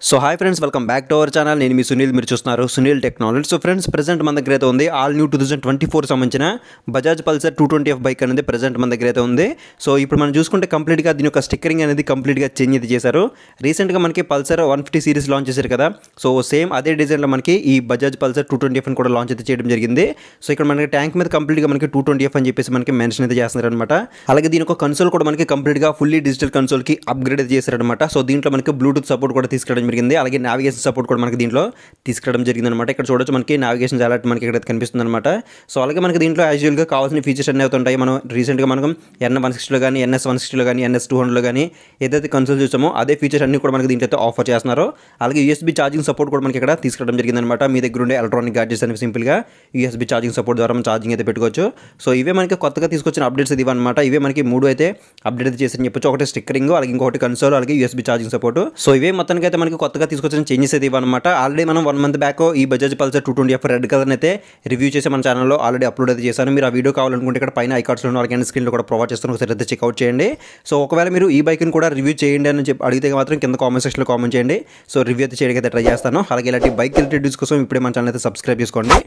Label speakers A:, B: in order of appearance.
A: So hi friends, welcome back to our channel. నేను మీ సునీల్, మీరు చూస్తున్నారు Sunil technology. So friends, present మన దగ్గర అయితే ఉంది ఆల్ న్యూ 2024 సంబంధించిన బజాజ్ పల్సర్ 220F బైక్ అనేది ప్రెజెంట్ మన దగ్గర అయితే ఉంది. సో ఇప్పుడు మనం చూసుకుంటే కంప్లీట్గా దీని యొక్క స్టిక్కరింగ్ అనేది కంప్లీట్గా చేంజ్ అయితే చేశారు. రీసెంట్గా మనకి పల్సర్ 150 సిరీస్ లాంచ్ చేశారు కదా, సో సేమ్ అదే డిజైన్లో మనకి ఈ బజాజ్ పల్సర్ 220F అని కూడా లాంచ్ అయితే చేయడం జరిగింది. సో ఇక్కడ మనకి ట్యాంక్ మీద కంప్లీట్గా మనకి 220F అని చెప్పేసి మనకి మెన్షన్ అయితే చేస్తున్నారు అనమాట. అలాగే దీని యొక్క కన్సోల్ కూడా మనకి కంప్లీట్గా ఫుల్లీ డిజిటల్ కన్సోల్కి అప్గ్రేడ్ అయితే చేశారనమాట. సో దీంట్లో మనకి బ్లూటూత్ సపోర్ట్ కూడా తీసుకురావడం జరిగింది. అలాగే నావిగేషన్ సపోర్ట్ కూడా మనకి దీంట్లో తీసుకురావడం జరిగింది అనమాట. ఇక్కడ చూడొచ్చు మనకి నావిగేషన్ చాలా మనకి ఇక్కడ కనిపిస్తుంది అనమాట. సో అలాగే మనకి దీంట్లో యాజువల్గా కావాల్సిన ఫీచర్స్ అన్నీ అవుతుంటాయి. మనం రీసెంట్గా మనం N160లో కానీ NS160లో కానీ NS200లో కానీ ఏదైతే కన్సోల్ చూసామో అదే ఫీచర్స్ అన్ని కూడా మనకి దీంట్లో అయితే ఆఫర్ చేస్తున్నారు. అలాగే USB ఛార్జింగ్ సపోర్ట్ కూడా మనకి ఇక్కడ తీసుకురావడం జరిగింది అనమాట. మీ దగ్గర ఉండే ఎలక్ట్రానిక్ గ్యాడ్జెట్స్ అనేవి సింపుల్గా USB ఛార్జింగ్ సపోర్ట్ ద్వారా మనం ఛార్జింగ్ అయితే పెట్టుకోవచ్చు. సో ఇవే మనకి కొత్తగా తీసుకొచ్చిన అప్డేట్స్ ఇది అనమాట. ఇవే మనకి 3 అయితే అప్డేట్ అయితే చేసి చెప్పొచ్చు. ఒకటి స్టిక్కరింగ్, అలాగే ఇంకొకటి కన్సోల్, అలాగే USB ఛార్జింగ్ సపోర్ట్. సో ఇవే మొత్తానికి అయితే మనకి కొత్తగా తీసుకొచ్చిన చేంజెస్ అయితే ఇవన్నమాట. ఆల్రెడీ మనం 1 మంత్ బ్యాక్ ఈ Bajaj Pulsar 220F red colour అయితే రివ్యూ చేసి మన ఛానల్లో ఆల్రెడీ అప్లోడ్ అయితే చేశాను. మీరు ఆ వీడియో కావాలనుకుంటే ఇక్కడ పైన ఐకార్డ్స్లో అలాగే స్క్రీన్లో కూడా ప్రొవైడ్ చేస్తాను, ఒకసారి అయితే చెక్అవుట్ చేయండి. సో ఒకవేళ మీరు ఈ బైక్ని కూడా రివ్యూ చేయండి అని చెప్పి అడిగితే మాత్రం కింద కామెంట్ సెక్షన్లో కామెంట్ చేయండి. సో రివ్యూ అయితే చేయడానికి అయితే ట్రై చేస్తాను. అలాగే ఇలాంటి బైక్ రిలేటెడ్ వీడియోస్ కోసం ఇప్పుడే మన ఛానల్ అయితే సబ్స్క్రైబ్ చేసుకోండి.